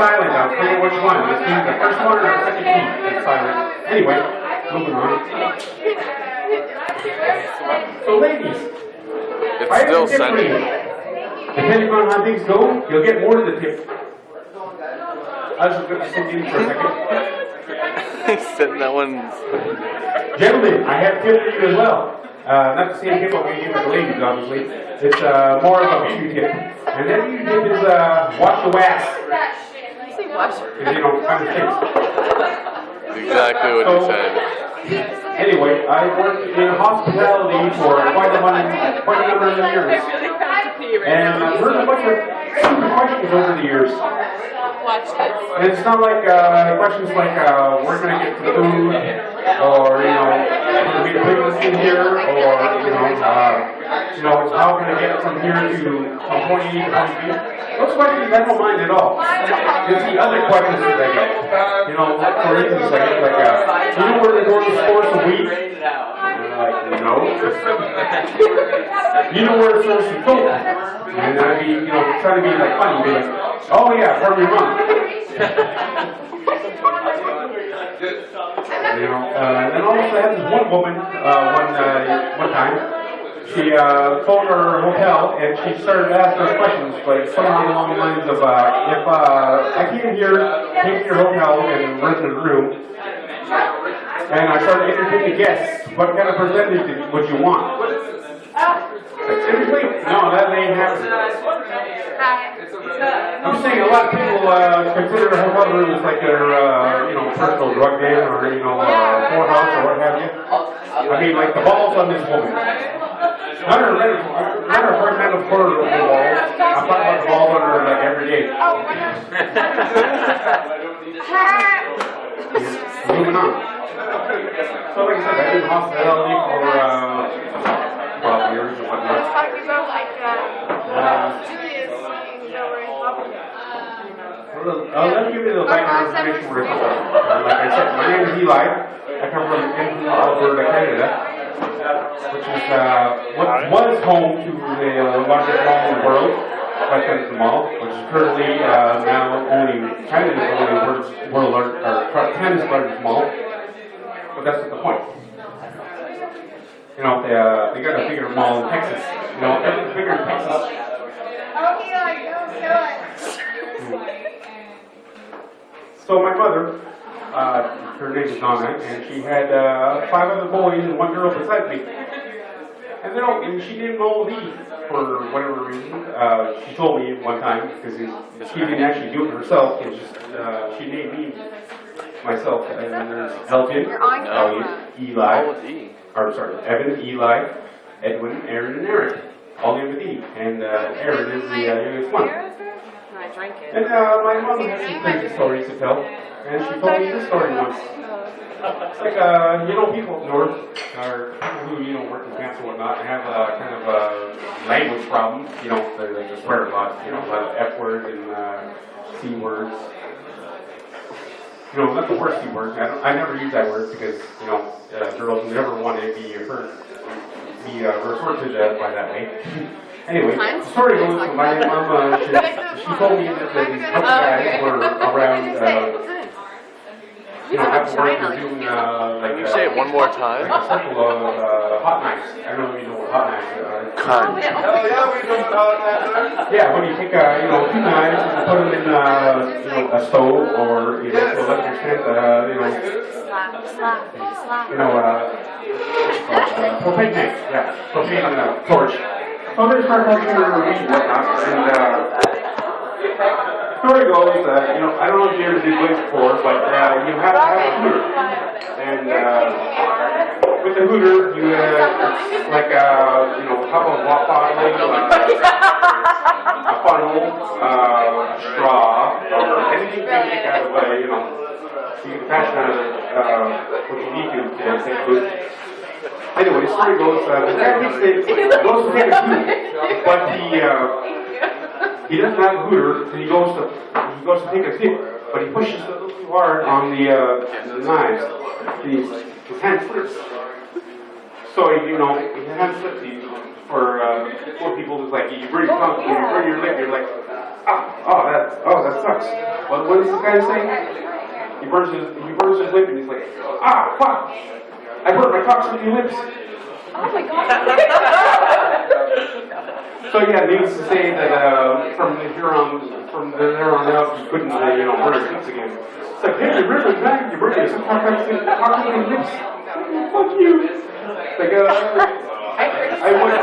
silent. I'll tell you which one. This means the first one or the second key is silent. Anyway, moving on. So ladies, It's still sending. depending on how things go, you'll get more of the tip. I was just going to send you for a second. Send that one. Gentlemen, I have a tip for you as well. Not the same tip I'm going to give for the ladies, obviously. It's more of a beauty tip. And that beauty tip is wash your ass. Because, you know, kind of things. Exactly what you said. Anyway, I worked in hospitality for quite a number of years. And I've heard a bunch of stupid questions over the years. And it's not like questions like, we're going to get the food, or, you know, we're going to be the biggest in here, or, how can I get from here to from point A to point B? Those questions I don't mind at all. It's the other questions that I get. You know, for instance, I get like, do you know where they go to the stores a week? Like, no. You know where to source some soap? And I'd be, trying to be like funny, be like, oh yeah, from your mom. And then also I had this one woman, one time, she phoned her hotel and she started asking us questions, like somewhere along the lines of, if I came here, came to your hotel and rented a room, and I started entertaining guests, what kind of percentage would you want? Seriously? No, that ain't happening. I'm saying a lot of people consider a hotel room as like their, personal drug den or, whorehouse or what have you. I mean, like the balls on this woman. Not her mental for the balls. I'm talking about the balls on her like every day. Moving on. So like I said, I did hospitality for 12 years or whatnot. Talking about like Julius being over in Buffalo. Let me give you the background information where I come from. Like I said, my name is Eli. I come from Alberta, Canada, which is what was home to the largest mall in the world, Waterton Mall, which is currently now Canada's Canada's largest mall. But that's not the point. They got a bigger mall in Texas. Everything's bigger in Texas. So my mother, her name is Donna, and she had 5 other boys and 1 girl beside me. And she didn't all leave for whatever reason. She told me one time, because she didn't actually do it herself, and she named me myself. And then there's Elton, Eli, Evan, Eli, Edwin, Aaron, and Eric. All named with E. And Aaron is the youngest one. And my mom has some crazy stories to tell, and she told me this story once. Like, people up north, or people who, work in camps and whatnot, have kind of a language problem. They just swear a lot, a lot of F words and C words. Not the worst C words. I never use that word because, girls never want to be referred to by that way. Anyway, the story goes to my mom, she told me that these couple guys were around, after work they're doing, Can you say it one more time? like a circle of hot knives. I don't know if you know what hot knives are. Cunt. Hell yeah, we know about that. Yeah, when you take, 2 knives and put them in, a stove or, to a lesser extent, propane tank, propane torch. So they start talking to her and whatnot, and story goes that, I don't know if you ever did this before, but you have to have a hooter. And with the hooter, you it's like a cup of hot bottling, a funnel, a straw, or anything you can take out of, you can fashion out of what you need to take food. Anyway, the story goes, the guy goes to take a food, but he doesn't have a hooter, and he goes to take a sip, but he pushes a little too hard on the knives. His hand slips. So his hand slips. For poor people, it's like you burn your tongue, you burn your lip, you're like, that sucks. What does this guy say? He burns his lip and he's like, fuck! I burnt my toxic lips. Oh my god. So yeah, needless to say that from there on out, he couldn't burn his lips again. It's like, hey, you burnt my back, you burnt some toxic lips. Fuck you. It's like, I want to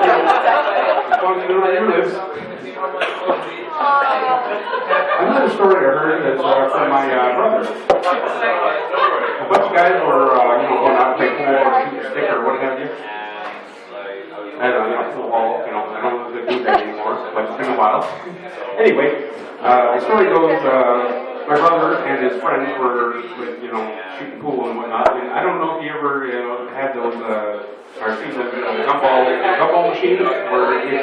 on your lips. Another story I heard is from my brother. A bunch of guys were, going out to play pool or shoot a stick or what have you. At a pool hall, I don't know if they do that anymore, but it's been a while. Anyway, the story goes, my brother and his friends were, shooting pool and whatnot. And I don't know if you ever, had those, or seen those gumball machines where if you,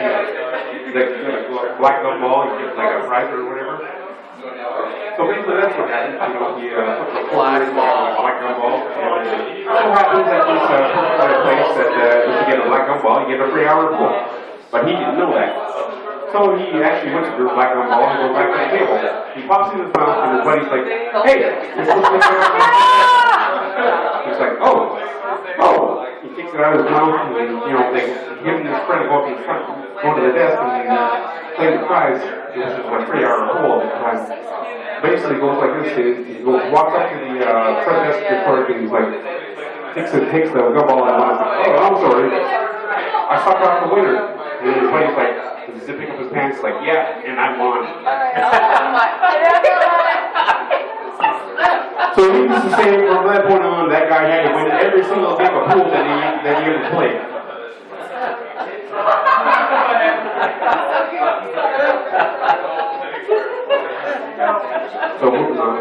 like black gumball, you get like a prize or whatever. So basically that's what happened. He took the black gumball, and it so happens that this particular place that if you get a black gumball, you get a free hour of pool. But he didn't know that. So he actually went to the black gumball and goes back to the table. He pops in his mouth and his buddy's like, hey, you're supposed to make that. He's like, oh. He takes it out of his mouth and they give him this friend to go up in front, go to the desk and play the prize, which is a 3-hour pool at the time. Basically goes like this, he walks up to the front desk clerk and he's like, takes the gumball and he's like, oh, I'm sorry, I sucked out the winner. And his buddy's like, zipping up his pants like, yeah, and I won. So needless to say, from that point on, that guy had to win every single game of pool that he ever played. So moving on.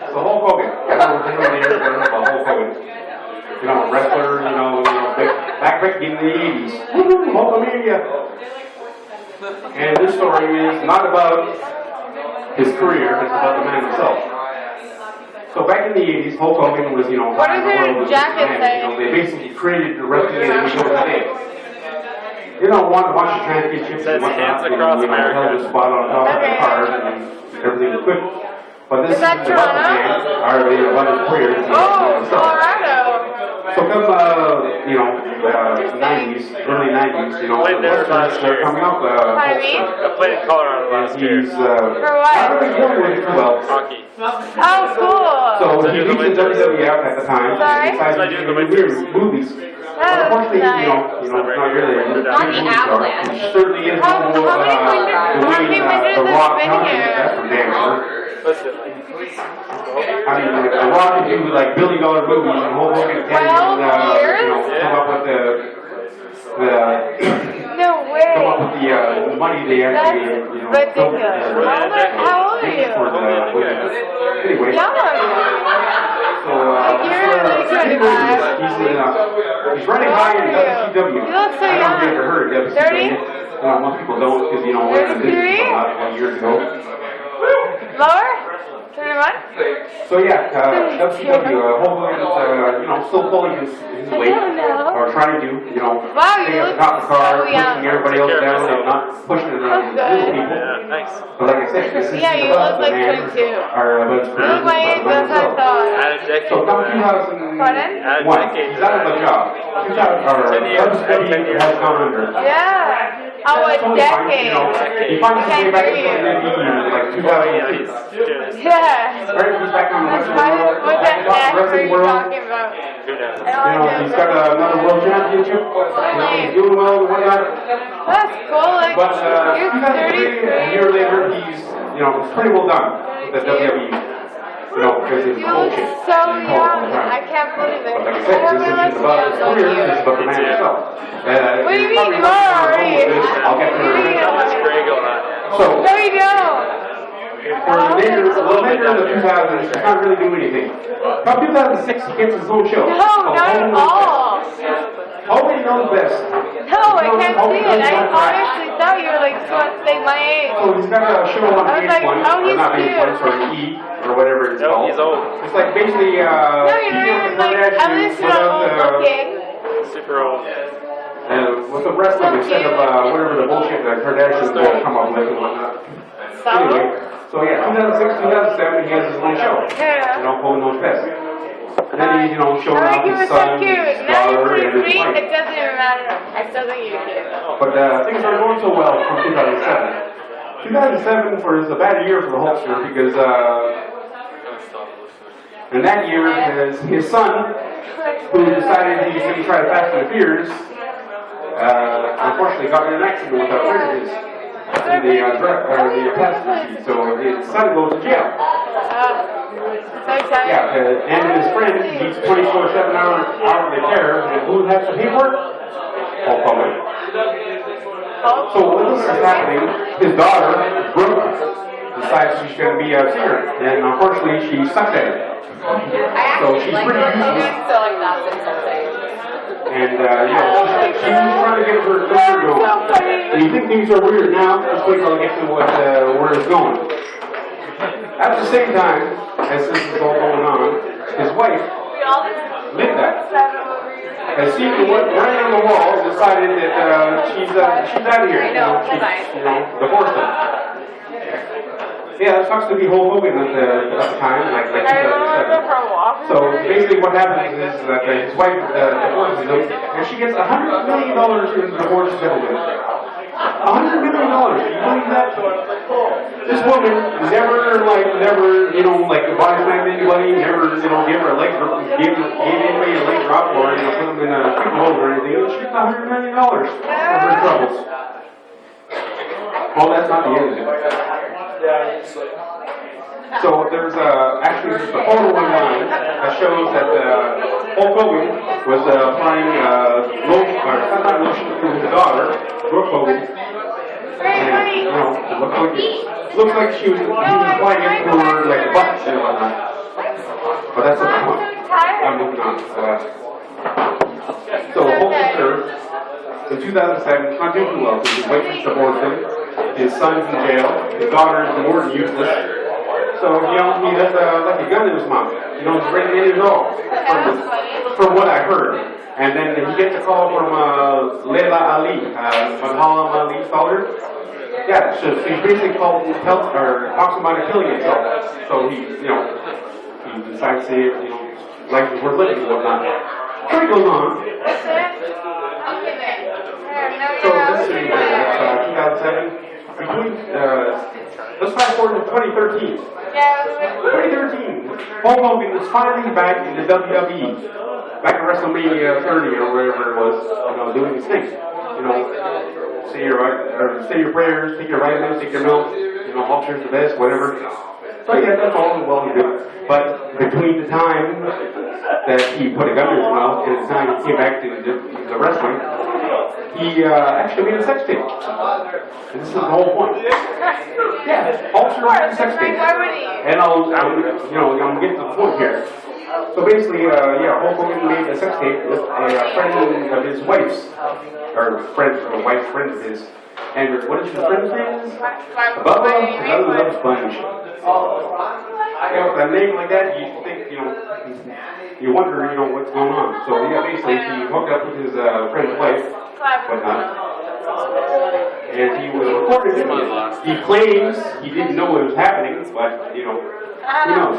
So Hulk Hogan. Hulk Hogan. A wrestler, back in the 80s. Hulkamania. And this story is not about his career, it's about the man himself. So back in the 80s, Hulk Hogan was, what does your jacket say? They basically created the wrestling game of the day. Won a bunch of championships and whatnot, and held a spot on top of the card, and everything was good. But this is about the man, or about his career. Colorado. So come, 90s, early 90s, they're coming up. I played in Colorado last year. He's, For what? not really good with it well. Hockey. Oh, cool. So he leaves the WWF at the time. Sorry? He decides to do movies. But unfortunately, Nice. not really. Not the Avalanche. He certainly is How many winters The has it Rock been County. here? That's for damn sure. Listen, I mean, The Rock could do like billion-dollar movies and Hulk Hogan can 12 years? come up with the No way. come up with the money they actually That's ridiculous. How old are you? Anyway. Young. So, You're like 25. he's running high in WCW. You look so I don't know if you young. ever heard of WCW. 30? Most people don't because, when the business came out years ago. Lower? 31? So yeah, WCW, Hulk Hogan's, still pulling his weight, or trying to do, Wow, staying you at the look top of the car, so young. pushing everybody else down, and not pushing it around Good. little people. yeah, thanks. But like I said, this is Yeah, you about look the like man, 22. or about his You career, look my age, about that's what I himself. thought. Add a So decade. come Pardon? 2001, he's out of a job. 10 years. WCW has gone under. Yeah. Oh, a Totally fine, decade. He finds his way back to Can't hear you. like 2002. Yeah. Right, he's back on the wrestling world. What the heck are wrestling you world. talking about? He's got another world championship. He's doing well and whatnot. That's cool. Like, But you're 2003, a year 33. later, he's it's pretty well done with the WWE. Because it's You look bullshit. so young. I can't believe it. But like I I said, don't this realize isn't how about his young career, you this is about the man himself. What do you mean? You are already. I'll get to Let's it. Greg on that. So, No, you don't. for later in the 2000s, he can't really do anything. Come 2006, he gets his own show. No, not at all. Hogan knows best. No, I can't see it. I honestly thought you were like my age. So he's got a show on I was like, VH1, oh, or he's not cute. VH1, sorry, E, or whatever it's No, called. he's old. It's like basically, No, you're not even like, at least you're not old looking. Super old. with the wrestling instead of whatever the bullshit that Kardashians come up with and whatnot. Anyway, so yeah, 2006, 2007, he has his own show. Yeah. You know, pulling those pests. And then he, showing I off think he his was so son, cute. his Now daughter, he's and his 23. wife. It doesn't even matter. I still think you're cute. But things aren't going so well from 2007. 2007 was a bad year for the Hulkster because in that year, his son, who decided he was going to try to Fast and the Furious, unfortunately got in an accident with a friend of his in the passenger seat. So his son goes to jail. So excited. Yeah, and his friend needs 24/7 hourly care, and who has to pay for it? Hulk Hogan. So when this is happening, his daughter, Brooke, decides she's going to be a singer, and unfortunately she sucks at it. So she's pretty useless. And, she's trying to get her career going. And you think things are weird now, just wait till I get to where it's going. At the same time, as this is all going on, his wife, Linda, has seen what ran on the wall and decided that she's out of here. She's divorced him. Yeah, that sucks to be Hulk Hogan at the time, like 2007. So basically what happens is that his wife divorces him, and she gets $100 million in divorce settlement. $100 million, do you believe that? This woman never body slammed anybody, never, give her a leg drop, gave anybody a leg drop, or, put them in a treatment hold or anything. She got $100 million for her troubles. Well, that's not the end of it. So there's actually just a photo online that shows that Hulk Hogan was applying lotion to his daughter, Brooke Hogan. And, it looks like he was applying it to her like butts and whatnot. But that's not the point. I'm moving on. So Hulkster, in 2007, not doing too well because his wife is divorced him, his son's in jail, his daughter is more than useless. So, he has like a gun in his mouth. He's ready to end it all, from what I heard. And then he gets a call from Leila Ali, Muhammad Ali's daughter. Yeah, so he basically talks about killing himself. So he decides to, life is worth living and whatnot. So he goes on. So this is 2007. Let's fast forward to 2013. 2013, Hulk Hogan was finally back in the WWE, back at WrestleMania 30 or wherever it was, doing his thing. Say your prayers, take your vitamins, take your milk, Hulkster's the best, whatever. So yeah, that's all well and good. But between the time that he put a gun in his mouth and the time he came back to the wrestling, he actually made a sex tape. And this is the whole point. Yeah, Hulkster made a sex tape. And I'm getting to the point here. So basically, Hulk Hogan made a sex tape with a friend of his wife's, or wife's friend of his. And what is your friend's name? Bubba loves Sponge. With a name like that, you think, you wonder, what's going on. So yeah, basically, he hooked up with his friend's wife, whatnot. And he was recorded it. He claims he didn't know what was happening, but, who knows?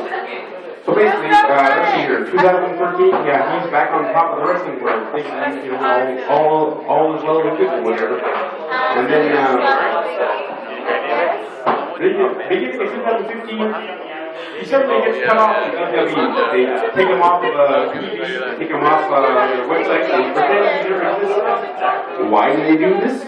So basically, let's see here, 2013, yeah, he's back on top of the wrestling world, thinking, all is well and good or whatever. And then, beginning of 2015, he suddenly gets cut off from WWE. They take him off of TV, take him off their website, and pretend he never existed. Why do they do this?